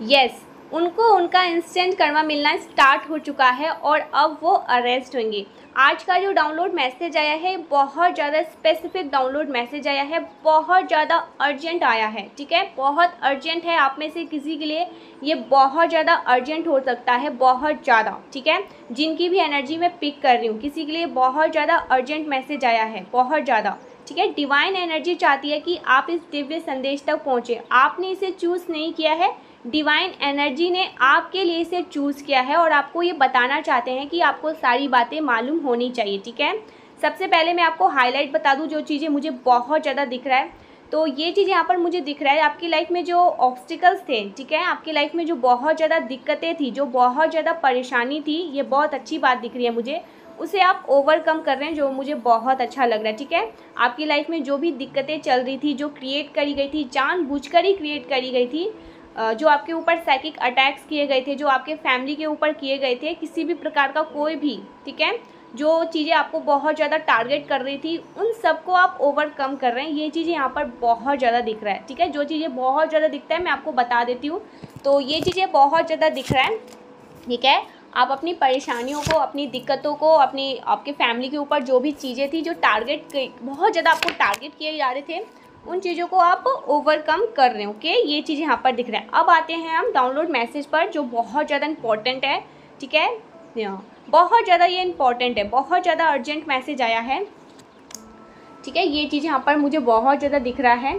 Yes, उनको उनका instant Karma मिलना स्टार्ट हो चुका है और अब वो अरेस्ट होंगे। आज का जो डाउनलोड मैसेज आया है बहुत ज़्यादा स्पेसिफिक डाउनलोड मैसेज आया है, बहुत ज़्यादा अर्जेंट आया है। ठीक है, बहुत अर्जेंट है। आप में से किसी के लिए ये बहुत ज़्यादा अर्जेंट हो सकता है, बहुत ज़्यादा। ठीक है, जिनकी भी एनर्जी मैं पिक कर रही हूँ, किसी के लिए बहुत ज़्यादा अर्जेंट मैसेज आया है, बहुत ज़्यादा। ठीक है, डिवाइन एनर्जी चाहती है कि आप इस दिव्य संदेश तक पहुँचे। आपने इसे चूज़ नहीं किया है, डिवाइन एनर्जी ने आपके लिए इसे चूज़ किया है और आपको ये बताना चाहते हैं कि आपको सारी बातें मालूम होनी चाहिए। ठीक है, सबसे पहले मैं आपको हाईलाइट बता दूं जो चीज़ें मुझे बहुत ज़्यादा दिख रहा है। तो ये चीज़ यहाँ पर मुझे दिख रहा है, आपकी लाइफ में जो ऑब्स्टिकल्स थे, ठीक है, आपकी लाइफ में जो बहुत ज़्यादा दिक्कतें थी, जो बहुत ज़्यादा परेशानी थी, ये बहुत अच्छी बात दिख रही है मुझे, उसे आप ओवरकम कर रहे हैं, जो मुझे बहुत अच्छा लग रहा है। ठीक है, आपकी लाइफ में जो भी दिक्कतें चल रही थी, जो क्रिएट करी गई थी, जानबूझकर ही क्रिएट करी गई थी, जो आपके ऊपर साइकिक अटैक्स किए गए थे, जो आपके फैमिली के ऊपर किए गए थे, किसी भी प्रकार का कोई भी, ठीक है, जो चीज़ें आपको बहुत ज़्यादा टारगेट कर रही थी, उन सबको आप ओवरकम कर रहे हैं। ये चीज़ें यहाँ पर बहुत ज़्यादा दिख रहा है। ठीक है, जो चीज़ें बहुत ज़्यादा दिखता है मैं आपको बता देती हूँ। तो ये चीज़ें बहुत ज़्यादा दिख रहा है। ठीक है, आप अपनी परेशानियों को, अपनी दिक्कतों को, आपके फैमिली के ऊपर जो भी चीज़ें थी, जो बहुत ज़्यादा आपको टारगेट किए जा रहे थे, उन चीज़ों को आप ओवरकम कर रहे हो। ओके, ये चीज़ यहाँ पर दिख रहा है। अब आते हैं हम डाउनलोड मैसेज पर, जो बहुत ज़्यादा इंपॉर्टेंट है। ठीक है, बहुत ज़्यादा ये इंपॉर्टेंट है, बहुत ज़्यादा अर्जेंट मैसेज आया है। ठीक है, ये चीज़ यहाँ पर मुझे बहुत ज़्यादा दिख रहा है,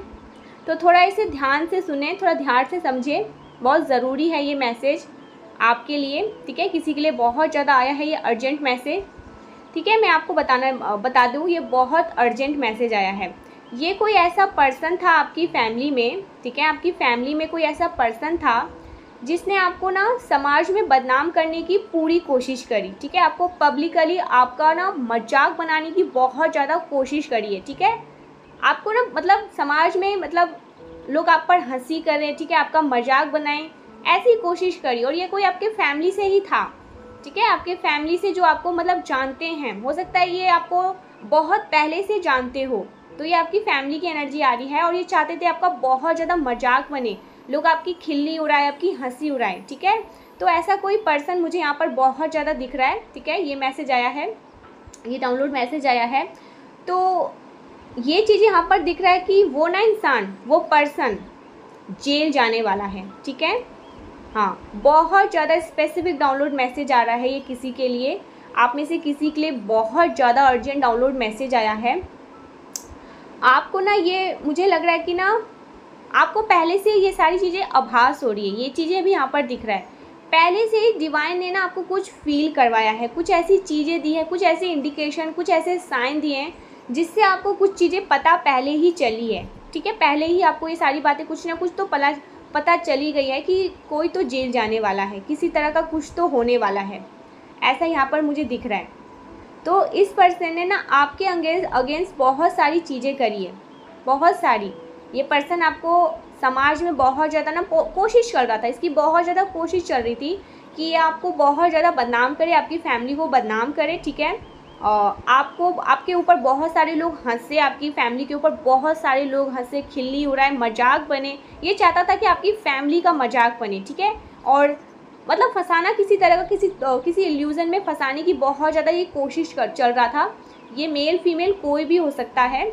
तो थोड़ा इसे ध्यान से सुने, थोड़ा ध्यान से समझे, बहुत ज़रूरी है ये मैसेज आपके लिए। ठीक है, किसी के लिए बहुत ज़्यादा आया है ये अर्जेंट मैसेज। ठीक है, मैं आपको बता दूँ, ये बहुत अर्जेंट मैसेज आया है। ये कोई ऐसा पर्सन था आपकी फैमिली में, ठीक है, आपकी फैमिली में कोई ऐसा पर्सन था जिसने आपको ना समाज में बदनाम करने की पूरी कोशिश करी। ठीक है, आपको पब्लिकली आपका ना मजाक बनाने की बहुत ज़्यादा कोशिश करी है। ठीक है, आपको ना मतलब समाज में मतलब लोग आप पर हंसी करें, ठीक है, आपका मजाक बनाएं, ऐसी कोशिश करी। और ये कोई आपके फैमिली से ही था। ठीक है, आपके फैमिली से जो आपको मतलब जानते हैं, हो सकता है ये आपको बहुत पहले से जानते हो, तो ये आपकी फैमिली की एनर्जी आ रही है और ये चाहते थे आपका बहुत ज़्यादा मजाक बने, लोग आपकी खिल्ली उड़ाए, आपकी हंसी उड़ाए। ठीक है, तो ऐसा कोई पर्सन मुझे यहाँ पर बहुत ज़्यादा दिख रहा है। ठीक है, ये मैसेज आया है, ये डाउनलोड मैसेज आया है। तो ये चीज़ यहाँ पर दिख रहा है कि वो ना इंसान, वो पर्सन जेल जाने वाला है। ठीक है, हाँ, बहुत ज़्यादा स्पेसिफिक डाउनलोड मैसेज आ रहा है ये किसी के लिए, आप में से किसी के लिए बहुत ज़्यादा अर्जेंट डाउनलोड मैसेज आया है। आपको ना ये मुझे लग रहा है कि ना आपको पहले से ये सारी चीज़ें आभास हो रही है, ये चीज़ें भी यहाँ पर दिख रहा है। पहले से ही डिवाइन ने ना आपको कुछ फील करवाया है, कुछ ऐसी चीज़ें दी है, कुछ ऐसे इंडिकेशन, कुछ ऐसे साइन दिए हैं जिससे आपको कुछ चीज़ें पता पहले ही चली है। ठीक है, पहले ही आपको ये सारी बातें कुछ ना कुछ तो पता चली गई है कि कोई तो जेल जाने वाला है, किसी तरह का कुछ तो होने वाला है, ऐसा यहाँ पर मुझे दिख रहा है। तो इस पर्सन ने ना आपके अगेंस्ट बहुत सारी चीज़ें करी है, बहुत सारी। ये पर्सन आपको समाज में बहुत ज़्यादा ना कोशिश कर रहा था, इसकी बहुत ज़्यादा कोशिश चल रही थी कि ये आपको बहुत ज़्यादा बदनाम करे, आपकी फैमिली को बदनाम करे। ठीक है, आपके ऊपर बहुत सारे लोग हंसे, आपकी फैमिली के ऊपर बहुत सारे लोग हंसे, खिल्ली उड़ाए, मजाक बने। ये चाहता था कि आपकी फैमिली का मजाक बने। ठीक है, और मतलब फंसाना, किसी तरह का किसी इल्यूज़न में फंसाने की बहुत ज़्यादा ये कोशिश चल रहा था। ये मेल फीमेल कोई भी हो सकता है।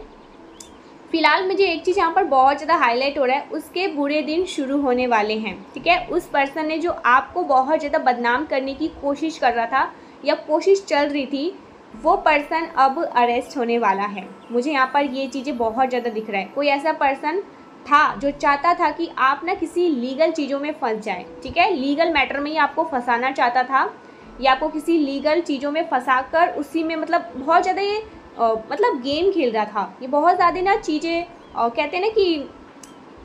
फ़िलहाल मुझे एक चीज़ यहाँ पर बहुत ज़्यादा हाईलाइट हो रहा है, उसके बुरे दिन शुरू होने वाले हैं। ठीक है, उस पर्सन ने जो आपको बहुत ज़्यादा बदनाम करने की कोशिश कर रहा था या कोशिश चल रही थी, वो पर्सन अब अरेस्ट होने वाला है। मुझे यहाँ पर ये चीज़ें बहुत ज़्यादा दिख रहा है। कोई ऐसा पर्सन था जो चाहता था कि आप ना किसी लीगल चीज़ों में फंस जाए। ठीक है, लीगल मैटर में ही आपको फंसाना चाहता था, या आपको किसी लीगल चीज़ों में फंसा कर उसी में मतलब बहुत ज़्यादा ये मतलब गेम खेल रहा था। ये बहुत ज़्यादा ना चीज़ें कहते हैं ना कि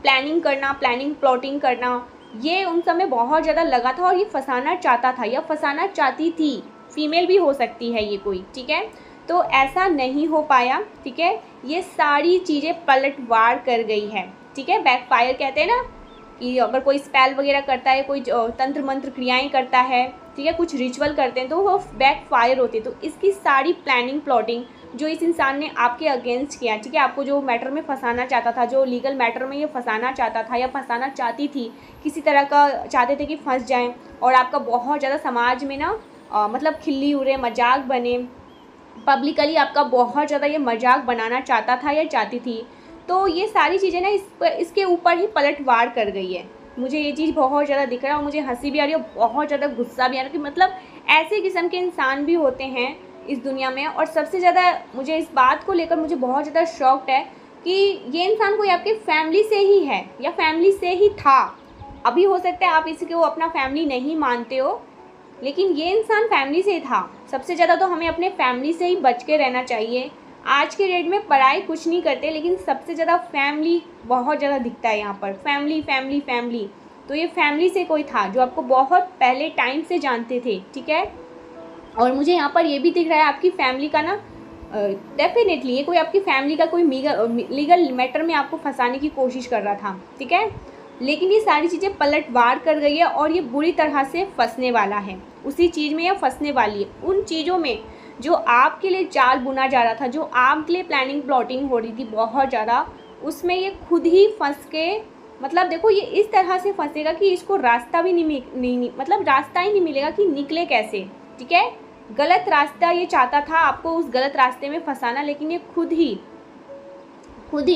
प्लानिंग प्लॉटिंग करना, ये उन सब में बहुत ज़्यादा लगा था और ये फंसाना चाहता था या फंसाना चाहती थी। फीमेल भी हो सकती है ये कोई। ठीक है, तो ऐसा नहीं हो पाया। ठीक है, ये सारी चीज़ें पलटवार कर गई है। ठीक है, बैकफायर कहते हैं ना कि अगर कोई स्पेल वगैरह करता है, कोई तंत्र मंत्र क्रियाएं करता है, ठीक है, कुछ रिचुअल करते हैं, तो वो बैकफायर होते हैं। तो इसकी सारी प्लानिंग प्लॉटिंग जो इस इंसान ने आपके अगेंस्ट किया, ठीक है, आपको जो मैटर में फंसाना चाहता था, जो लीगल मैटर में ये फंसाना चाहता था या फंसाना चाहती थी, किसी तरह का चाहते थे कि फंस जाएं और आपका बहुत ज़्यादा समाज में ना मतलब खिल्ली उड़े, मजाक बने, पब्लिकली आपका बहुत ज़्यादा ये मजाक बनाना चाहता था या चाहती थी। तो ये सारी चीज़ें ना इसके ऊपर ही पलटवार कर गई है। मुझे ये चीज़ बहुत ज़्यादा दिख रहा है और मुझे हंसी भी आ रही है और बहुत ज़्यादा गुस्सा भी आ रहा है कि मतलब ऐसे किस्म के इंसान भी होते हैं इस दुनिया में। और सबसे ज़्यादा मुझे इस बात को लेकर मुझे बहुत ज़्यादा शॉक्ड है कि ये इंसान कोई आपके फैमिली से ही है या फैमिली से ही था। अभी हो सकता है आप इसको अपना फैमिली नहीं मानते हो, लेकिन ये इंसान फैमिली से ही था। सबसे ज़्यादा तो हमें अपने फैमिली से ही बच के रहना चाहिए। आज के डेट में पढ़ाई कुछ नहीं करते, लेकिन सबसे ज़्यादा फैमिली बहुत ज़्यादा दिखता है यहाँ पर, फैमिली फैमिली फैमिली। तो ये फैमिली से कोई था जो आपको बहुत पहले टाइम से जानते थे, ठीक है। और मुझे यहाँ पर ये भी दिख रहा है आपकी फैमिली का ना डेफिनेटली ये कोई आपकी फैमिली का कोई लीगल मैटर में आपको फंसाने की कोशिश कर रहा था, ठीक है। लेकिन ये सारी चीज़ें पलटवार कर गई है और ये बुरी तरह से फंसने वाला है, उसी चीज़ में ये फंसने वाली है। उन चीज़ों में जो आपके लिए जाल बुना जा रहा था, जो आपके लिए प्लानिंग प्लॉटिंग हो रही थी बहुत ज़्यादा, उसमें ये खुद ही फंस के मतलब देखो ये इस तरह से फंसेगा कि इसको रास्ता भी नहीं मतलब रास्ता ही नहीं मिलेगा कि निकले कैसे, ठीक है। गलत रास्ता ये चाहता था आपको उस गलत रास्ते में फंसाना, लेकिन ये खुद ही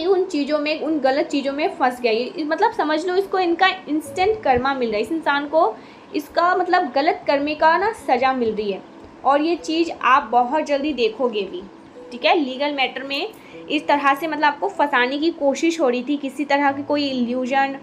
उन चीज़ों में, उन गलत चीज़ों में फंस गया। ये मतलब समझ लो इसको इनका इंस्टेंट कर्मा मिल रहा है, इस इंसान को इसका मतलब गलत कर्मे का ना सज़ा मिल रही है। और ये चीज़ आप बहुत जल्दी देखोगे भी, ठीक है। लीगल मैटर में इस तरह से मतलब आपको फंसाने की कोशिश हो रही थी, किसी तरह की कोई इल्यूजन,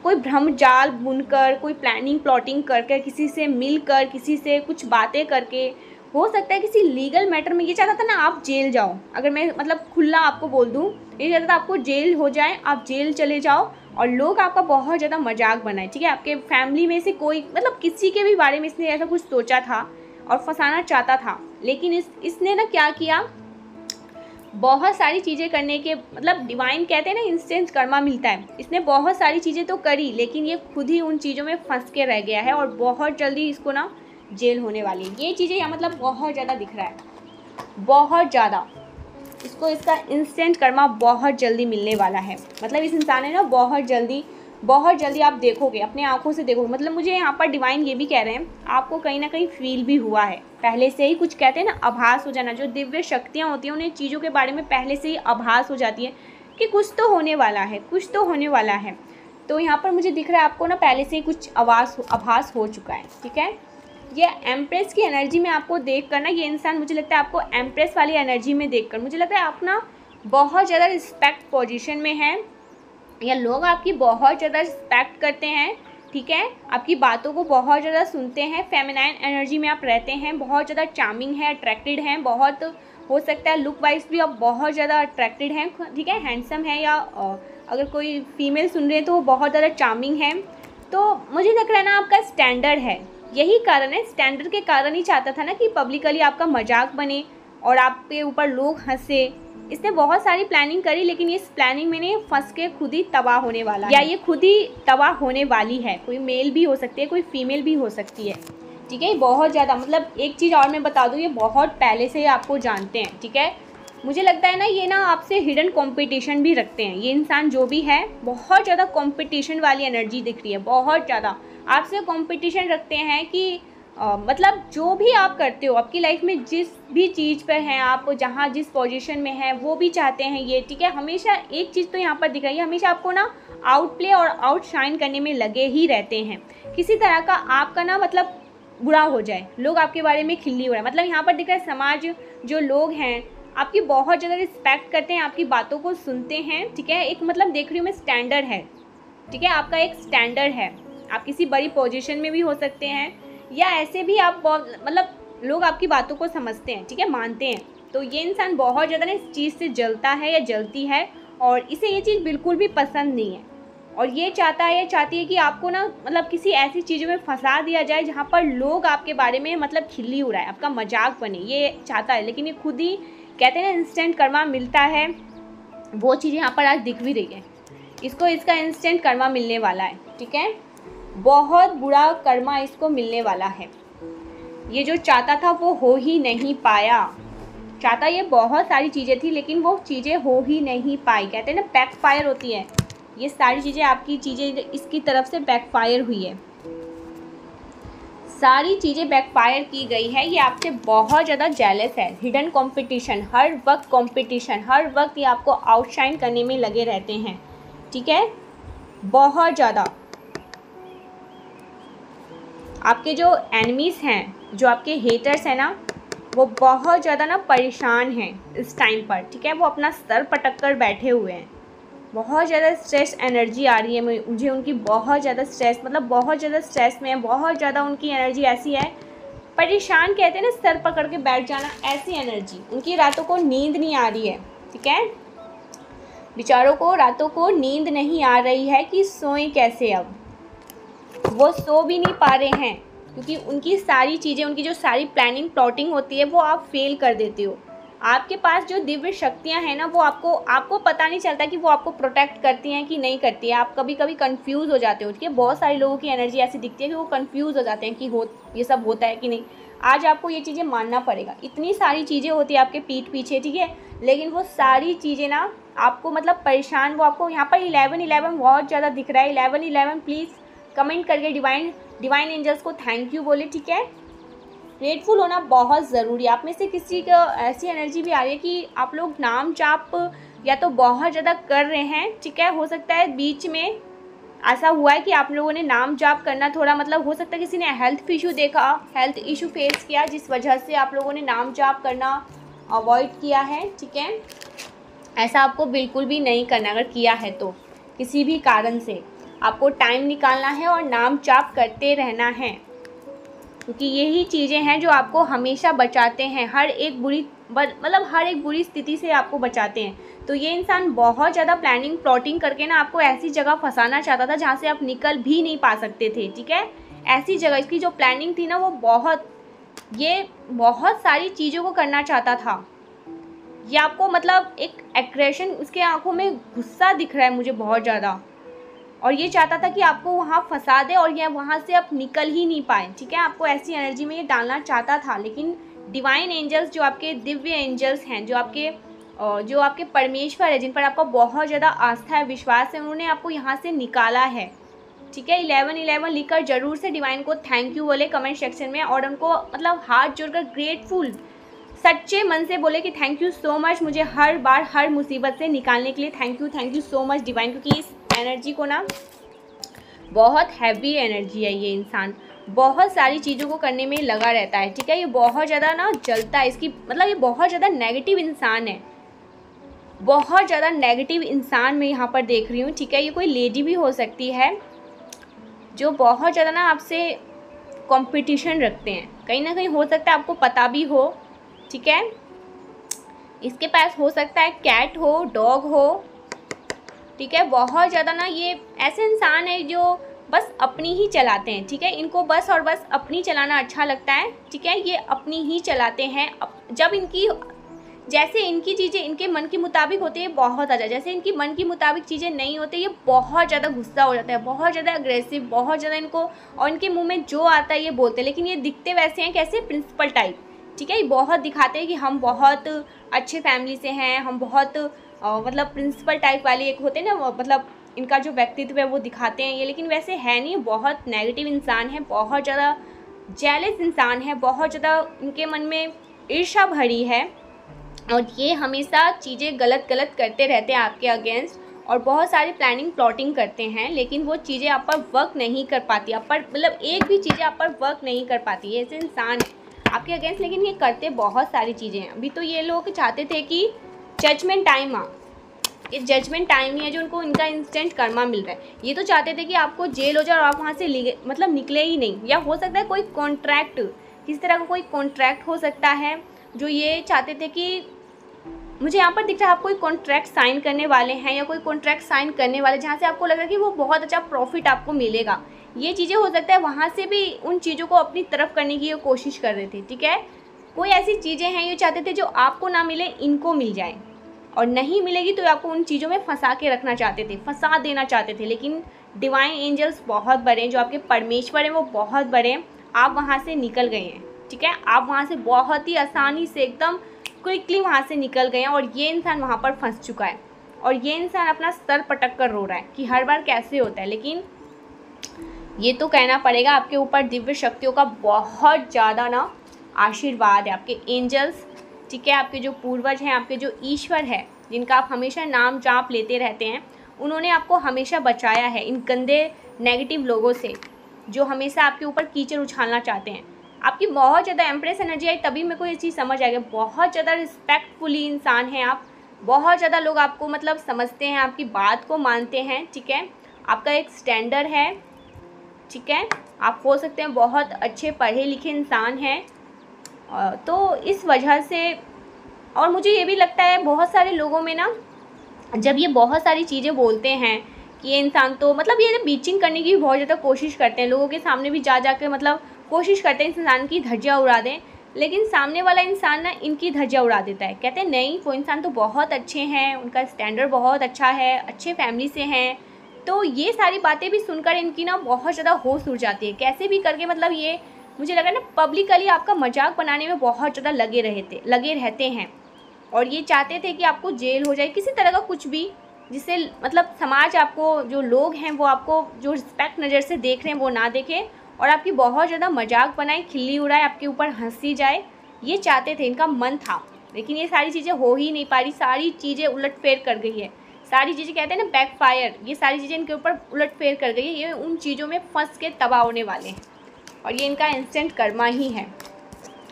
कोई भ्रम जाल बुनकर, कोई प्लानिंग प्लॉटिंग करके, किसी से मिलकर, किसी से कुछ बातें करके, हो सकता है किसी लीगल मैटर में ये चाहता था ना आप जेल जाओ। अगर मैं मतलब खुला आपको बोल दूँ, ये चाहता था आपको जेल हो जाए, आप जेल चले जाओ और लोग आपका बहुत ज़्यादा मजाक बनाए, ठीक है। आपके फैमिली में से कोई मतलब किसी के भी बारे में इसने ऐसा कुछ सोचा था और फंसाना चाहता था। लेकिन इसने ना क्या किया, बहुत सारी चीज़ें करने के मतलब डिवाइन कहते हैं ना इंस्टेंट कर्मा मिलता है, इसने बहुत सारी चीज़ें तो करी, लेकिन ये खुद ही उन चीज़ों में फंस के रह गया है और बहुत जल्दी इसको ना जेल होने वाली है। ये चीज़ें यहाँ मतलब बहुत ज़्यादा दिख रहा है, बहुत ज़्यादा इसको इसका इंस्टेंट कर्मा बहुत जल्दी मिलने वाला है। मतलब इस इंसान ने ना बहुत जल्दी आप देखोगे, अपने आंखों से देखोगे। मतलब मुझे यहाँ पर डिवाइन ये भी कह रहे हैं आपको कहीं ना कहीं फील भी हुआ है पहले से ही, कुछ कहते हैं ना आभास हो जाना, जो दिव्य शक्तियाँ होती हैं उन्हें चीज़ों के बारे में पहले से ही आभास हो जाती है कि कुछ तो होने वाला है, कुछ तो होने वाला है। तो यहाँ पर मुझे दिख रहा है आपको ना पहले से ही कुछ आभास हो चुका है, ठीक है। ये एम्प्रेस की एनर्जी में आपको देख कर ना, ये इंसान मुझे लगता है आपको एम्प्रेस वाली एनर्जी में देख कर मुझे लगता है आप ना बहुत ज़्यादा रिस्पेक्ट पोजीशन में हैं, या लोग आपकी बहुत ज़्यादा रिस्पेक्ट करते हैं, ठीक है। आपकी बातों को बहुत ज़्यादा सुनते हैं, फेमिनाइन एनर्जी में आप रहते हैं, बहुत ज़्यादा चार्मिंग है, अट्रैक्टेड हैं, बहुत हो सकता है लुक वाइज भी आप बहुत ज़्यादा अट्रैक्टेड हैं, ठीक है, हैंडसम है, या अगर कोई फीमेल सुन रहे हैं तो वो बहुत ज़्यादा चार्मिंग है। तो मुझे लग रहा है ना आपका स्टैंडर्ड है, यही कारण है, स्टैंडर्ड के कारण ही चाहता था ना कि पब्लिकली आपका मजाक बने और आपके ऊपर लोग हंसे। इसने बहुत सारी प्लानिंग करी, लेकिन इस प्लानिंग में ने फंस के खुद ही तबाह होने वाला है, या ये खुद ही तबाह होने वाली है। कोई मेल भी हो सकती है, कोई फीमेल भी हो सकती है, ठीक है। बहुत ज़्यादा मतलब एक चीज़ और मैं बता दूँ, ये बहुत पहले से आपको जानते हैं, ठीक है। मुझे लगता है ना ये ना आपसे हिडन कंपटीशन भी रखते हैं। ये इंसान जो भी है बहुत ज़्यादा कंपटीशन वाली एनर्जी दिख रही है, बहुत ज़्यादा आपसे कंपटीशन रखते हैं कि मतलब जो भी आप करते हो आपकी लाइफ में, जिस भी चीज़ पर हैं आप, जहाँ जिस पोजीशन में हैं वो भी चाहते हैं ये, ठीक है। हमेशा एक चीज़ तो यहाँ पर दिख रही है, हमेशा आपको ना आउट प्ले और आउट शाइन करने में लगे ही रहते हैं। किसी तरह का आपका ना मतलब बुरा हो जाए, लोग आपके बारे में खिल्ली हो रहा है। मतलब यहाँ पर दिख रहा है समाज, जो लोग हैं आपकी बहुत ज़्यादा रिस्पेक्ट करते हैं, आपकी बातों को सुनते हैं, ठीक है। एक मतलब देख रही हूँ मैं स्टैंडर्ड है, ठीक है, आपका एक स्टैंडर्ड है। आप किसी बड़ी पोजीशन में भी हो सकते हैं, या ऐसे भी आप मतलब लोग आपकी बातों को समझते हैं, ठीक है, मानते हैं। तो ये इंसान बहुत ज़्यादा ना इस चीज़ से जलता है या जलती है, और इसे ये चीज़ बिल्कुल भी पसंद नहीं है। और ये चाहता है या चाहती है कि आपको ना मतलब किसी ऐसी चीज़ों में फंसा दिया जाए जहाँ पर लोग आपके बारे में मतलब खिल्ली उड़ाए, आपका मजाक बने, ये चाहता है। लेकिन ये खुद ही कहते हैं ना इंस्टेंट कर्मा मिलता है, वो चीज़ यहाँ पर आज दिख भी रही है। इसको इसका इंस्टेंट कर्मा मिलने वाला है, ठीक है। बहुत बुरा कर्मा इसको मिलने वाला है। ये जो चाहता था वो हो ही नहीं पाया, चाहता ये बहुत सारी चीज़ें थी, लेकिन वो चीज़ें हो ही नहीं पाई। कहते हैं ना बैकफायर होती है, ये सारी चीज़ें आपकी चीज़ें इसकी तरफ से बैकफायर हुई है, सारी चीज़ें बैकफायर की गई है। ये आपसे बहुत ज़्यादा जेलस है, हिडन कंपटीशन, हर वक्त कंपटीशन, हर वक्त ये आपको आउटशाइन करने में लगे रहते हैं, ठीक है। बहुत ज़्यादा आपके जो एनिमीज़ हैं, जो आपके हेटर्स हैं ना, वो बहुत ज़्यादा ना परेशान हैं इस टाइम पर, ठीक है। वो अपना सर पटक कर बैठे हुए हैं, बहुत ज़्यादा स्ट्रेस एनर्जी आ रही है मुझे उनकी, बहुत ज़्यादा स्ट्रेस, मतलब बहुत ज़्यादा स्ट्रेस में है, बहुत ज़्यादा उनकी एनर्जी ऐसी है, परेशान कहते हैं ना सर पकड़ के बैठ जाना, ऐसी एनर्जी उनकी। रातों को नींद नहीं आ रही है, ठीक है, बेचारों को रातों को नींद नहीं आ रही है कि सोएं कैसे। अब वो सो भी नहीं पा रहे हैं क्योंकि उनकी सारी चीज़ें, उनकी जो सारी प्लानिंग प्लॉटिंग होती है वो आप फेल कर देते हो। आपके पास जो दिव्य शक्तियां हैं ना, वो आपको पता नहीं चलता कि वो आपको प्रोटेक्ट करती हैं कि नहीं करती है। आप कभी कभी कंफ्यूज हो जाते हो, ठीक है। बहुत सारे लोगों की एनर्जी ऐसी दिखती है कि वो कंफ्यूज हो जाते हैं कि ये सब होता है कि नहीं। आज आपको ये चीज़ें मानना पड़ेगा, इतनी सारी चीज़ें होती है आपके पीठ पीछे, ठीक है, लेकिन वो सारी चीज़ें ना आपको मतलब परेशान, वो आपको यहाँ पर 11-11 बहुत ज़्यादा दिख रहा है। 11-11 प्लीज़ कमेंट करके डिवाइन एंजल्स को थैंक यू बोले, ठीक है। ग्रेटफुल होना बहुत ज़रूरी है। आप में से किसी को ऐसी एनर्जी भी आ रही है कि आप लोग नाम जाप या तो बहुत ज़्यादा कर रहे हैं, ठीक है। हो सकता है बीच में ऐसा हुआ है कि आप लोगों ने नाम जाप करना थोड़ा, मतलब हो सकता है किसी ने हेल्थ इशू देखा, हेल्थ इशू फेस किया, जिस वजह से आप लोगों ने नाम जाप करना अवॉइड किया है, ठीक है। ऐसा आपको बिल्कुल भी नहीं करना। अगर किया है तो किसी भी कारण से आपको टाइम निकालना है और नाम जाप करते रहना है, क्योंकि यही चीज़ें हैं जो आपको हमेशा बचाते हैं, हर एक बुरी स्थिति से आपको बचाते हैं। तो ये इंसान बहुत ज़्यादा प्लानिंग प्लॉटिंग करके ना आपको ऐसी जगह फंसाना चाहता था जहाँ से आप निकल भी नहीं पा सकते थे, ठीक है। ऐसी जगह, इसकी जो प्लानिंग थी ना वो बहुत सारी चीज़ों को करना चाहता था। ये आपको मतलब एक एग्रेशन, उसके आंखों में गुस्सा दिख रहा है मुझे बहुत ज़्यादा, और ये चाहता था कि आपको वहाँ फंसा दे और ये वहाँ से आप निकल ही नहीं पाए, ठीक है। आपको ऐसी एनर्जी में ये डालना चाहता था, लेकिन डिवाइन एंजल्स, जो आपके दिव्य एंजल्स हैं, जो आपके परमेश्वर है, जिन पर आपका बहुत ज़्यादा आस्था है, विश्वास है, उन्होंने आपको यहाँ से निकाला है, ठीक है। 11-11 लिखकर ज़रूर से डिवाइन को थैंक यू बोले कमेंट सेक्शन में, और उनको मतलब हाथ जोड़कर ग्रेटफुल सच्चे मन से बोले कि थैंक यू सो मच, मुझे हर बार हर मुसीबत से निकालने के लिए thank you so much divine. क्योंकि इस एनर्जी को ना, बहुत हैवी एनर्जी है, ये इंसान बहुत सारी चीज़ों को करने में लगा रहता है, ठीक है। ये बहुत ज़्यादा ना जलता है, इसकी मतलब ये बहुत ज़्यादा नेगेटिव इंसान है, बहुत ज़्यादा नेगेटिव इंसान मैं यहाँ पर देख रही हूँ, ठीक है। ये कोई लेडी भी हो सकती है जो बहुत ज़्यादा ना आपसे कंपटीशन रखते हैं, कहीं ना कहीं हो सकता है आपको पता भी हो, ठीक है। इसके पास हो सकता है कैट हो, डॉग हो, ठीक है। बहुत ज़्यादा ना ये ऐसे इंसान है जो बस अपनी ही चलाते हैं, ठीक है। इनको बस और बस अपनी चलाना अच्छा लगता है, ठीक है। ये अपनी ही चलाते हैं। जब जैसे इनकी चीज़ें इनके मन के मुताबिक होती है बहुत ज़्यादा, जैसे इनकी मन के मुताबिक चीज़ें नहीं होती, ये बहुत ज़्यादा गुस्सा हो जाता है, बहुत ज़्यादा अग्रेसिव, बहुत ज़्यादा इनको, और इनके मुँह में जो आता है ये बोलते हैं। लेकिन ये दिखते वैसे हैं कैसे, प्रिंसिपल टाइप, ठीक है। ये बहुत दिखाते हैं कि हम बहुत अच्छे फैमिली से हैं, हम बहुत मतलब प्रिंसिपल टाइप वाले एक होते हैं ना, मतलब इनका जो व्यक्तित्व है वो दिखाते हैं ये, लेकिन वैसे है नहीं। बहुत नेगेटिव इंसान है, बहुत ज़्यादा जेलस इंसान है, बहुत ज़्यादा इनके मन में ईर्ष्या भरी है, और ये हमेशा चीज़ें गलत करते रहते हैं आपके अगेंस्ट, और बहुत सारी प्लानिंग प्लॉटिंग करते हैं, लेकिन वो चीज़ें आप पर वर्क नहीं कर पाती, आप पर मतलब एक भी चीज़ें आप पर वर्क नहीं कर पाती। ऐसे इंसान है आपके अगेंस्ट, लेकिन ये करते बहुत सारी चीज़ें हैं। अभी तो ये लोग चाहते थे कि जजमेंट टाइम ये जजमेंट टाइम ही है जो उनको इनका इंस्टेंट कर्मा मिल रहा है। ये तो चाहते थे कि आपको जेल हो जाए और आप वहाँ से मतलब निकले ही नहीं, या हो सकता है कोई कॉन्ट्रैक्ट, किसी तरह का कोई कॉन्ट्रैक्ट हो सकता है जो ये चाहते थे कि, मुझे यहाँ पर दिख रहा है आप कोई कॉन्ट्रैक्ट साइन करने वाले हैं, या कोई कॉन्ट्रैक्ट साइन करने वाले जहाँ से आपको लग रहा है कि वो बहुत अच्छा प्रॉफिट आपको मिलेगा। ये चीज़ें हो सकता है वहाँ से भी उन चीज़ों को अपनी तरफ करने की कोशिश कर रहे थे, ठीक है। कोई ऐसी चीज़ें हैं ये चाहते थे जो आपको ना मिले, इनको मिल जाए, और नहीं मिलेगी तो आपको उन चीज़ों में फंसा के रखना चाहते थे, फंसा देना चाहते थे। लेकिन डिवाइन एंजल्स बहुत बड़े हैं, जो आपके परमेश्वर हैं वो बहुत बड़े हैं, आप वहाँ से निकल गए हैं, ठीक है। आप वहाँ से बहुत ही आसानी से एकदम क्विकली वहाँ से निकल गए हैं और ये इंसान वहाँ पर फंस चुका है और ये इंसान अपना सर पटक कर रो रहा है कि हर बार कैसे होता है। लेकिन ये तो कहना पड़ेगा आपके ऊपर दिव्य शक्तियों का बहुत ज़्यादा ना आशीर्वाद है, आपके एंजल्स, ठीक है, आपके जो पूर्वज हैं, आपके जो ईश्वर है जिनका आप हमेशा नाम जाप लेते रहते हैं, उन्होंने आपको हमेशा बचाया है इन गंदे नेगेटिव लोगों से जो हमेशा आपके ऊपर कीचड़ उछालना चाहते हैं। आपकी बहुत ज़्यादा एम्प्रेस एनर्जी आई, तभी मेरे को ये चीज़ समझ आ गया। बहुत ज़्यादा रिस्पेक्टफुली इंसान हैं आप, बहुत ज़्यादा लोग आपको मतलब समझते हैं, आपकी बात को मानते हैं, ठीक है, आपका एक स्टैंडर्ड है, ठीक है, आप हो सकते हैं बहुत अच्छे पढ़े लिखे इंसान हैं। तो इस वजह से, और मुझे ये भी लगता है बहुत सारे लोगों में ना जब ये बहुत सारी चीज़ें बोलते हैं कि ये इंसान तो मतलब ये बीचिंग करने की भी बहुत ज़्यादा कोशिश करते हैं, लोगों के सामने भी जा कर मतलब कोशिश करते हैं इस इंसान की धज्जियाँ उड़ा दें, लेकिन सामने वाला इंसान ना इनकी धज्जियाँ उड़ा देता है। कहते हैं नहीं, वो इंसान तो बहुत अच्छे हैं, उनका स्टैंडर्ड बहुत अच्छा है, अच्छे फैमिली से हैं। तो ये सारी बातें भी सुनकर इनकी ना बहुत ज़्यादा होश उड़ जाती है। कैसे भी करके मतलब ये मुझे लगा ना पब्लिकली आपका मजाक बनाने में बहुत ज़्यादा लगे रहते हैं और ये चाहते थे कि आपको जेल हो जाए, किसी तरह का कुछ भी, जिससे मतलब समाज आपको, जो लोग हैं वो आपको जो रिस्पेक्ट नज़र से देख रहे हैं वो ना देखें और आपकी बहुत ज़्यादा मजाक बनाए, खिल्ली उड़ाए, आपके ऊपर हंसी जाए, ये चाहते थे, इनका मन था। लेकिन ये सारी चीज़ें हो ही नहीं पा रही, सारी चीज़ें उलटफेर कर गई है, सारी चीज़ें कहते हैं ना बैकफायर, ये सारी चीज़ें इनके ऊपर उलटफेर कर गई है। ये उन चीज़ों में फंस के तबाह होने वाले हैं और ये इनका इंस्टेंट कर्मा ही है।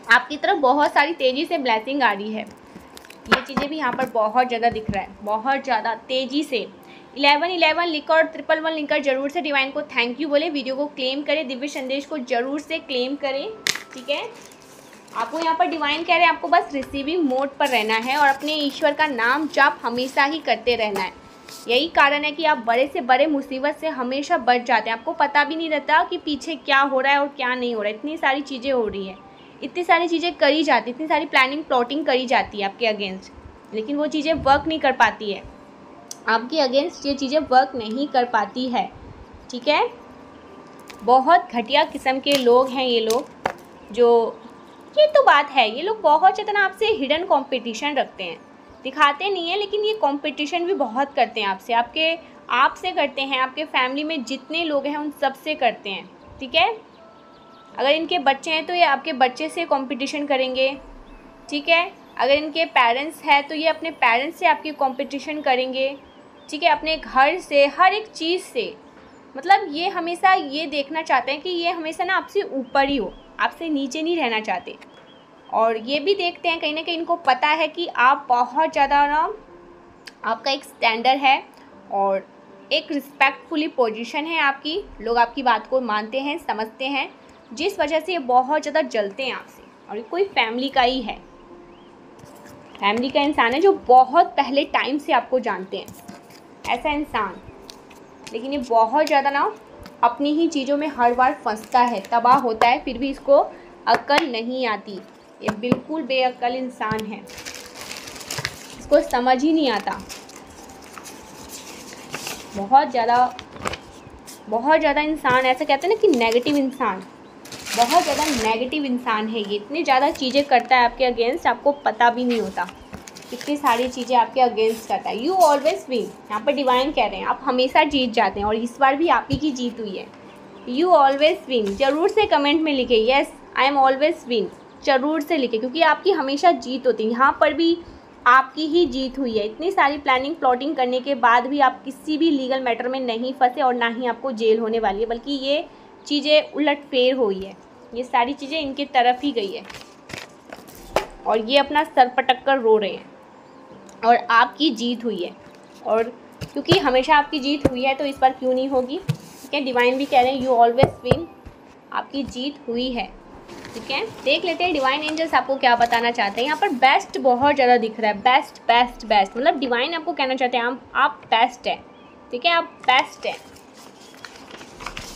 आपकी तरफ बहुत सारी तेज़ी से ब्लेसिंग आ रही है, ये चीज़ें भी यहाँ पर बहुत ज़्यादा दिख रहा है, बहुत ज़्यादा तेज़ी से। 1111 लिखकर और 111 लिखकर जरूर से डिवाइन को थैंक यू बोले, वीडियो को क्लेम करें, दिव्य संदेश को जरूर से क्लेम करें, ठीक है। आपको यहाँ पर डिवाइन कह रहे हैं आपको बस रिसीविंग मोड पर रहना है और अपने ईश्वर का नाम जाप हमेशा ही करते रहना है। यही कारण है कि आप बड़े से बड़े मुसीबत से हमेशा बच जाते हैं, आपको पता भी नहीं रहता कि पीछे क्या हो रहा है और क्या नहीं हो रहा है। इतनी सारी चीज़ें हो रही हैं, इतनी सारी चीज़ें करी जाती, इतनी सारी प्लानिंग प्लॉटिंग करी जाती है आपके अगेंस्ट, लेकिन वो चीज़ें वर्क नहीं कर पाती है, आपके अगेंस्ट ये चीज़ें वर्क नहीं कर पाती है, ठीक है। बहुत घटिया किस्म के लोग हैं ये लोग, जो ये तो बात है, ये लोग बहुत ज़्यादा ना आपसे हिडन कंपटीशन रखते हैं, दिखाते नहीं हैं, लेकिन ये कंपटीशन भी बहुत करते हैं आपसे, आपसे करते हैं, आपके फैमिली में जितने लोग हैं उन सब से करते हैं, ठीक है। अगर इनके बच्चे हैं तो ये आपके बच्चे से कंपटीशन करेंगे, ठीक है। अगर इनके पेरेंट्स हैं तो ये अपने पेरेंट्स से आपकी कंपटीशन करेंगे, ठीक है, अपने घर से, हर एक चीज़ से। मतलब ये हमेशा ये देखना चाहते हैं कि ये हमेशा ना आपसे ऊपर ही हो, आपसे नीचे नहीं रहना चाहते। और ये भी देखते हैं कहीं ना कहीं इनको पता है कि आप बहुत ज़्यादा ना, आपका एक स्टैंडर्ड है और एक रिस्पेक्टफुली पोजीशन है आपकी, लोग आपकी बात को मानते हैं, समझते हैं, जिस वजह से ये बहुत ज़्यादा जलते हैं आपसे। और ये कोई फैमिली का ही है, फैमिली का इंसान है जो बहुत पहले टाइम से आपको जानते हैं, ऐसा इंसान। लेकिन ये बहुत ज़्यादा ना अपनी ही चीज़ों में हर बार फंसता है, तबाह होता है, फिर भी इसको अक्ल नहीं आती। ये बिल्कुल बेअक्ल इंसान है, इसको समझ ही नहीं आता। बहुत ज़्यादा इंसान, ऐसा कहते हैं ना कि नेगेटिव इंसान, बहुत ज़्यादा नेगेटिव इंसान है ये। इतनी ज़्यादा चीज़ें करता है आपके अगेंस्ट, आपको पता भी नहीं होता इतनी सारी चीज़ें आपके अगेंस्ट करता है। यू ऑलवेज विन, यहाँ पर डिवाइन कह रहे हैं आप हमेशा जीत जाते हैं और इस बार भी आप ही की जीत हुई है। यू ऑलवेज विन, ज़रूर से कमेंट में लिखे yes I am always win, ज़रूर से लिखे, क्योंकि आपकी हमेशा जीत होती है। यहाँ पर भी आपकी ही जीत हुई है। इतनी सारी प्लानिंग प्लॉटिंग करने के बाद भी आप किसी भी लीगल मैटर में नहीं फंसे और ना ही आपको जेल होने वाली है, बल्कि ये चीज़ें उलटफेर हुई है, ये सारी चीज़ें इनकी तरफ ही गई है और ये अपना सर पटक कर रो रहे हैं और आपकी जीत हुई है। और क्योंकि हमेशा आपकी जीत हुई है तो इस बार क्यों नहीं होगी, ठीक है। डिवाइन भी कह रहे हैं यू ऑलवेज विन, आपकी जीत हुई है, ठीक है। देख लेते हैं डिवाइन एंजल्स आपको क्या बताना चाहते हैं। यहाँ पर बेस्ट बहुत ज़्यादा दिख रहा है, बेस्ट बेस्ट बेस्ट, मतलब डिवाइन आपको कहना चाहते हैं आप बेस्ट हैं, ठीक है, आप बेस्ट हैं।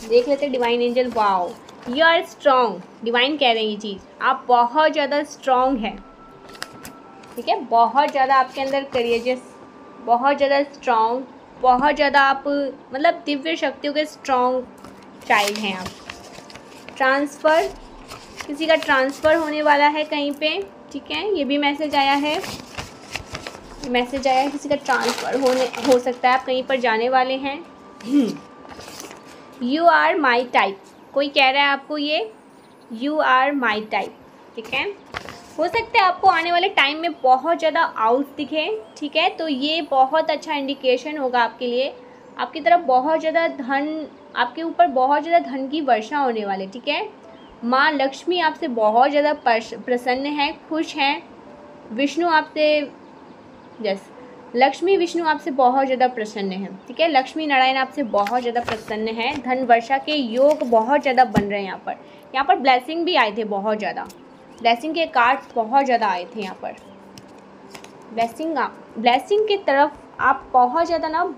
देख लेते हैं divine angel, wow you are strong, divine कह रहे हैं ये चीज़, आप बहुत ज़्यादा स्ट्रॉन्ग हैं, ठीक है, बहुत ज़्यादा आपके अंदर करेजियस, बहुत ज़्यादा स्ट्रॉन्ग, बहुत ज़्यादा आप मतलब दिव्य शक्तियों के स्ट्रॉन्ग चाइल्ड हैं आप। ट्रांसफ़र, किसी का ट्रांसफ़र होने वाला है कहीं पे, ठीक है, ये भी मैसेज आया है। मैसेज आया है किसी का ट्रांसफ़र हो सकता है, आप कहीं पर जाने वाले हैं। यू आर माई टाइप, कोई कह रहा है आपको ये यू आर माई टाइप, ठीक है। हो सकता है आपको आने वाले टाइम में बहुत ज़्यादा आउट दिखे, ठीक है, तो ये बहुत अच्छा इंडिकेशन होगा आपके लिए। आपकी तरफ बहुत ज़्यादा धन, आपके ऊपर बहुत ज़्यादा धन की वर्षा होने वाली, ठीक है। माँ लक्ष्मी आपसे बहुत ज़्यादा प्रसन्न हैं, खुश हैं। विष्णु आपसे, यस, लक्ष्मी विष्णु आपसे बहुत ज़्यादा प्रसन्न हैं, ठीक है। लक्ष्मी नारायण आपसे बहुत ज़्यादा प्रसन्न हैं। धन वर्षा के योग बहुत ज़्यादा बन रहे हैं यहाँ पर ब्लेसिंग भी आए थे, बहुत ज़्यादा ब्लेसिंग के कार्ड्स बहुत ज़्यादा आए थे यहाँ पर। ब्लेसिंग की तरफ आप बहुत ज़्यादा आप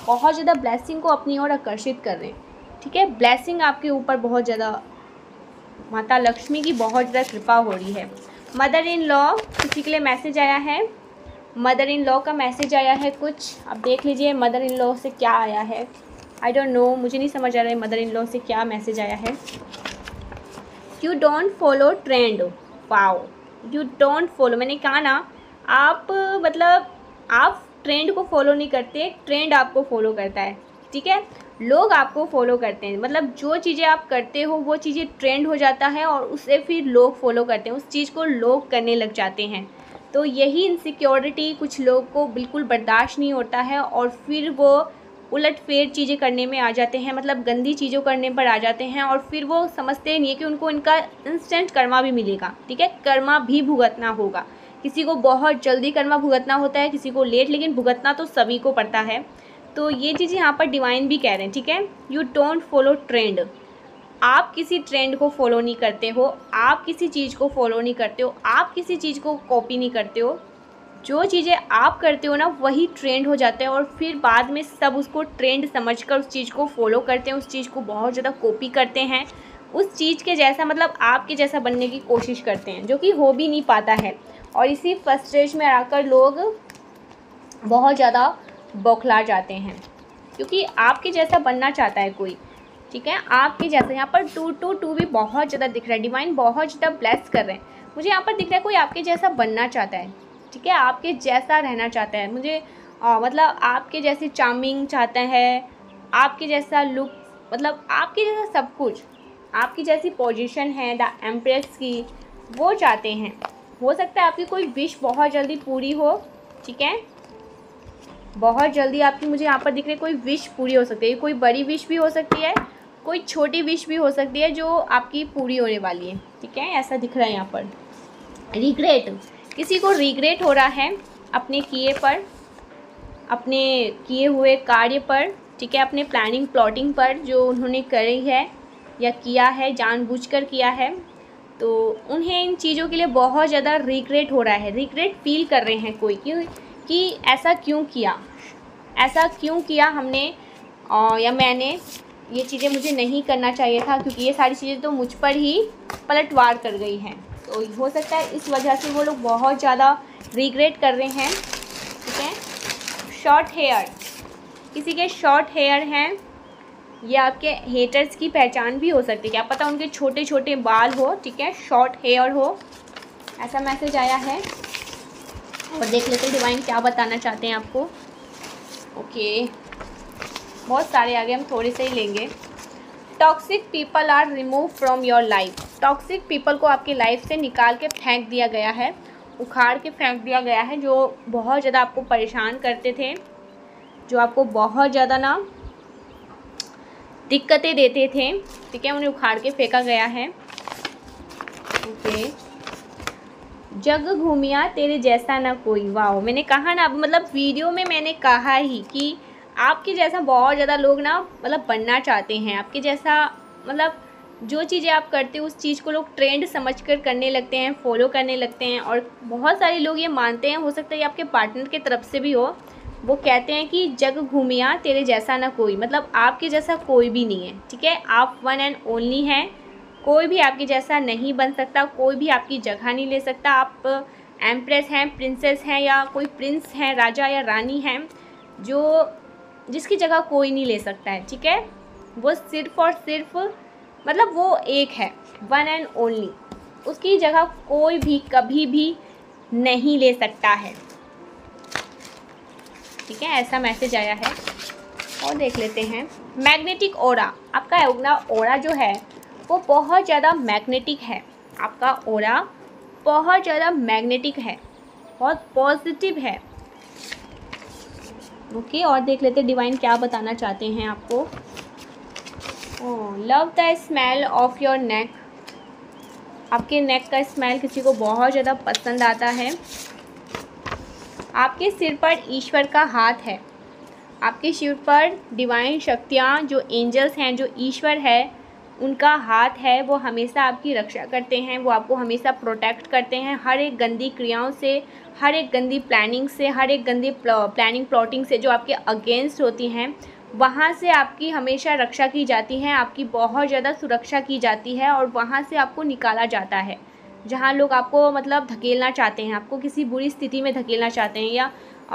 बहुत ज़्यादा ब्लेसिंग को अपनी ओर आकर्षित कर रहे हैं, ठीक है। ब्लेसिंग आपके ऊपर बहुत ज़्यादा, माता लक्ष्मी की बहुत ज़्यादा कृपा हो रही है। मदर इन लॉ, किसी के लिए मैसेज आया है, मदर इन लॉ का मैसेज आया है कुछ, आप देख लीजिए मदर इन लॉ से क्या आया है। आई डोंट नो, मुझे नहीं समझ आ रहा है मदर इन लॉ से क्या मैसेज आया है। You don't follow trend, wow, you don't follow, मैंने कहा ना, आप मतलब आप ट्रेंड को फॉलो नहीं करते, ट्रेंड आपको फॉलो करता है, ठीक है। लोग आपको फॉलो करते हैं, मतलब जो चीज़ें आप करते हो वो चीज़ें ट्रेंड हो जाता है और उससे फिर लोग फॉलो करते हैं, उस चीज़ को लोग करने लग जाते हैं। तो यही इनसिक्योरिटी कुछ लोग को बिल्कुल बर्दाश्त नहीं होता है और फिर वो उलट फेर चीज़ें करने में आ जाते हैं, मतलब गंदी चीज़ों करने पर आ जाते हैं और फिर वो समझते नहीं है कि उनको इनका इंस्टेंट कर्मा भी मिलेगा, ठीक है। कर्मा भी भुगतना होगा, किसी को बहुत जल्दी कर्मा भुगतना होता है, किसी को लेट, लेकिन भुगतना तो सभी को पड़ता है। तो ये चीज़ यहाँ पर डिवाइन भी कह रहे हैं, ठीक है। यू डोंट फॉलो ट्रेंड, आप किसी ट्रेंड को फॉलो नहीं करते हो, आप किसी चीज़ को फॉलो नहीं करते हो, आप किसी चीज़ को कॉपी नहीं करते हो। जो चीज़ें आप करते हो ना वही ट्रेंड हो जाता है और फिर बाद में सब उसको ट्रेंड समझकर उस चीज़ को फॉलो करते हैं, उस चीज़ को बहुत ज़्यादा कॉपी करते हैं, उस चीज़ के जैसा, मतलब आपके जैसा बनने की कोशिश करते हैं, जो कि हो भी नहीं पाता है। और इसी फर्स्ट स्टेज में आकर लोग बहुत ज़्यादा बौखला जाते हैं, क्योंकि आपके जैसा बनना चाहता है कोई, ठीक है, आपके जैसा। यहाँ पर 222 भी बहुत ज़्यादा दिख रहा है, डिवाइन बहुत ज़्यादा ब्लेस कर रहे हैं। मुझे यहाँ पर दिख रहा है कोई आपके जैसा बनना चाहता है, ठीक है, आपके जैसा रहना चाहता है। मुझे मतलब आपके जैसे चार्मिंग चाहता है, आपके जैसा लुक, मतलब आपके जैसा सब कुछ, आपकी जैसी पोजीशन है द एम्प्रेस की, वो चाहते हैं। हो सकता है आपकी कोई विश बहुत जल्दी पूरी हो, ठीक है, बहुत जल्दी आपकी, मुझे यहाँ पर दिख रही है कोई विश पूरी हो सकती है, कोई बड़ी विश भी हो सकती है, कोई छोटी विश भी हो सकती है जो आपकी पूरी होने वाली है, ठीक है, ऐसा दिख रहा है यहाँ पर। रिग्रेट, किसी को रिग्रेट हो रहा है अपने किए पर, अपने किए हुए कार्य पर, ठीक है, अपने प्लानिंग प्लॉटिंग पर जो उन्होंने करी है या किया है, जानबूझकर किया है, तो उन्हें इन चीज़ों के लिए बहुत ज़्यादा रिग्रेट हो रहा है, रिग्रेट फील कर रहे हैं कोई, क्यों कि ऐसा क्यों किया हमने, या मैंने, ये चीज़ें मुझे नहीं करना चाहिए था, क्योंकि ये सारी चीज़ें तो मुझ पर ही पलटवार कर गई हैं। तो हो सकता है इस वजह से वो लोग बहुत ज़्यादा रिग्रेट कर रहे हैं, ठीक है। शॉर्ट हेयर, किसी के शॉर्ट हेयर हैं, ये आपके हेटर्स की पहचान भी हो सकती है, क्या पता उनके छोटे छोटे बाल हो, ठीक है, शॉर्ट हेयर हो, ऐसा मैसेज आया है। और देख लेते हैं डिवाइन क्या बताना चाहते हैं आपको। ओके, बहुत सारे आ गए, हम थोड़े से ही लेंगे। Toxic people are remove from your life, toxic people को आपकी लाइफ से निकाल के फेंक दिया गया है, उखाड़ के फेंक दिया गया है, जो बहुत ज़्यादा आपको परेशान करते थे, जो आपको बहुत ज़्यादा दिक्कतें देते थे, ठीक है, उन्हें उखाड़ के फेंका गया है। ओके, जग घूमिया तेरे जैसा ना कोई, वाओ, मैंने कहा ना, मतलब वीडियो में मैंने कहा ही कि आपके जैसा बहुत ज़्यादा लोग मतलब बनना चाहते हैं, आपके जैसा, मतलब जो चीज़ें आप करते हो उस चीज़ को लोग ट्रेंड समझकर करने लगते हैं, फॉलो करने लगते हैं। और बहुत सारे लोग ये मानते हैं, हो सकता है ये आपके पार्टनर की तरफ से भी हो, वो कहते हैं कि जग घूमिया तेरे जैसा ना कोई, मतलब आपके जैसा कोई भी नहीं है, ठीक है, आप वन एंड ओनली हैं, कोई भी आपके जैसा नहीं बन सकता, कोई भी आपकी जगह नहीं ले सकता। आप एम्प्रेस हैं, प्रिंसेस हैं, या कोई प्रिंस हैं, राजा या रानी हैं, जिसकी जगह कोई नहीं ले सकता है, ठीक है। वो सिर्फ़ और सिर्फ, मतलब वो एक है, वन एंड ओनली, उसकी जगह कोई भी कभी भी नहीं ले सकता है। ठीक है, ऐसा मैसेज आया है। और देख लेते हैं मैग्नेटिक ऑरा। आपका ऑरा जो है वो बहुत ज़्यादा मैग्नेटिक है। आपका ऑरा बहुत ज़्यादा मैग्नेटिक है, बहुत पॉजिटिव है। ओके, और देख लेते डिवाइन क्या बताना चाहते हैं आपको। Love the smell of your neck. आपके नेक का स्मेल किसी को बहुत ज़्यादा पसंद आता है। आपके सिर पर ईश्वर का हाथ है। आपके सिर पर डिवाइन शक्तियाँ, जो एंजल्स हैं, जो ईश्वर है, उनका हाथ है। वो हमेशा आपकी रक्षा करते हैं, वो आपको हमेशा प्रोटेक्ट करते हैं हर एक गंदी क्रियाओं से, हर एक गंदी प्लानिंग से, हर एक गंदी प्लानिंग प्लॉटिंग से जो आपके अगेंस्ट होती हैं, वहाँ से आपकी हमेशा रक्षा की जाती है, आपकी बहुत ज़्यादा सुरक्षा की जाती है और वहाँ से आपको निकाला जाता है। जहाँ लोग आपको मतलब धकेलना चाहते हैं, आपको किसी बुरी स्थिति में धकेलना चाहते हैं या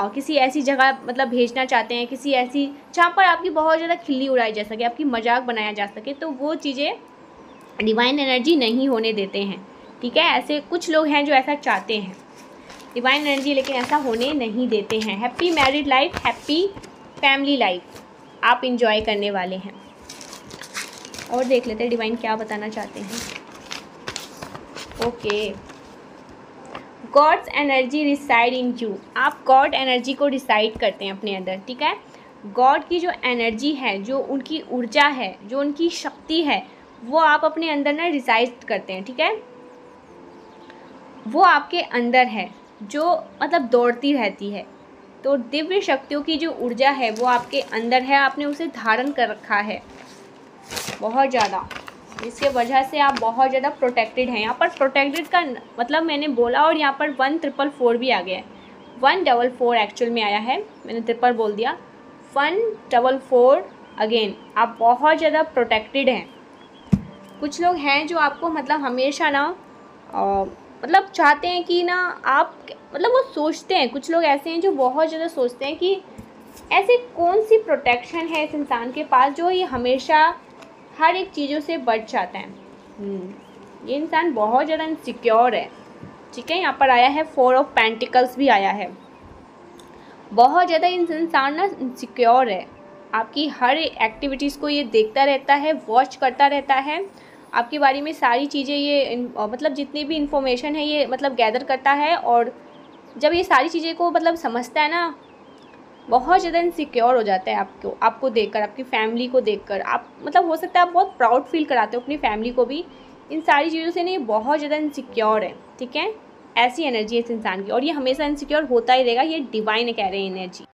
किसी ऐसी जगह मतलब भेजना चाहते हैं, किसी ऐसी जहाँ पर आपकी बहुत ज़्यादा खिल्ली उड़ाई जा सके, आपकी मजाक बनाया जा सके, तो वो चीज़ें डिवाइन एनर्जी नहीं होने देते हैं। ठीक है, ऐसे कुछ लोग हैं जो ऐसा चाहते हैं डिवाइन एनर्जी, लेकिन ऐसा होने नहीं देते हैं। Happy married life, happy family life आप इंजॉय करने वाले हैं। और देख लेते हैं डिवाइन क्या बताना चाहते हैं। Okay, god's energy reside in you. आप गॉड एनर्जी को रिसाइड करते हैं अपने अंदर। ठीक है, गॉड की जो एनर्जी है, जो उनकी ऊर्जा है, जो उनकी शक्ति है, वो आप अपने अंदर ना रिसाइड करते हैं। ठीक है, वो आपके अंदर है, जो मतलब दौड़ती रहती है। तो दिव्य शक्तियों की जो ऊर्जा है वो आपके अंदर है, आपने उसे धारण कर रखा है बहुत ज़्यादा, इसके वजह से आप बहुत ज़्यादा प्रोटेक्टेड हैं। यहाँ पर प्रोटेक्टेड का मतलब मैंने बोला, और यहाँ पर 1444 भी आ गया है। 144 एक्चुअल में आया है, मैंने ट्रिपल बोल दिया। 144 अगेन, आप बहुत ज़्यादा प्रोटेक्टेड हैं। कुछ लोग हैं जो आपको मतलब हमेशा ना मतलब चाहते हैं कि ना आप मतलब वो सोचते हैं, कुछ लोग ऐसे हैं जो बहुत ज़्यादा सोचते हैं कि ऐसे कौन सी प्रोटेक्शन है इस इंसान के पास जो ये हमेशा हर एक चीज़ों से बच जाता है। ये इंसान बहुत ज़्यादा इनसिक्योर है। ठीक है, यहाँ पर आया है 4 ऑफ पेंटिकल्स भी आया है। बहुत ज़्यादा इंसान ना इनसिक्योर है, आपकी हर एक्टिविटीज़ को ये देखता रहता है, वॉच करता रहता है, आपके बारे में सारी चीज़ें ये मतलब जितनी भी इंफॉर्मेशन है ये मतलब गैदर करता है। और जब ये सारी चीज़ें को मतलब समझता है ना, बहुत ज़्यादा इनसिक्योर हो जाता है आपको देखकर, आपकी फैमिली को देखकर। आप मतलब हो सकता है आप बहुत प्राउड फील कराते हो अपनी फैमिली को भी। इन सारी चीज़ों से नहीं, बहुत ज़्यादा इनसिक्योर है। ठीक है, ऐसी एनर्जी है इस इंसान की, और ये हमेशा इनसिक्योर होता ही रहेगा। ये डिवाइन कह रहे हैं एनर्जी।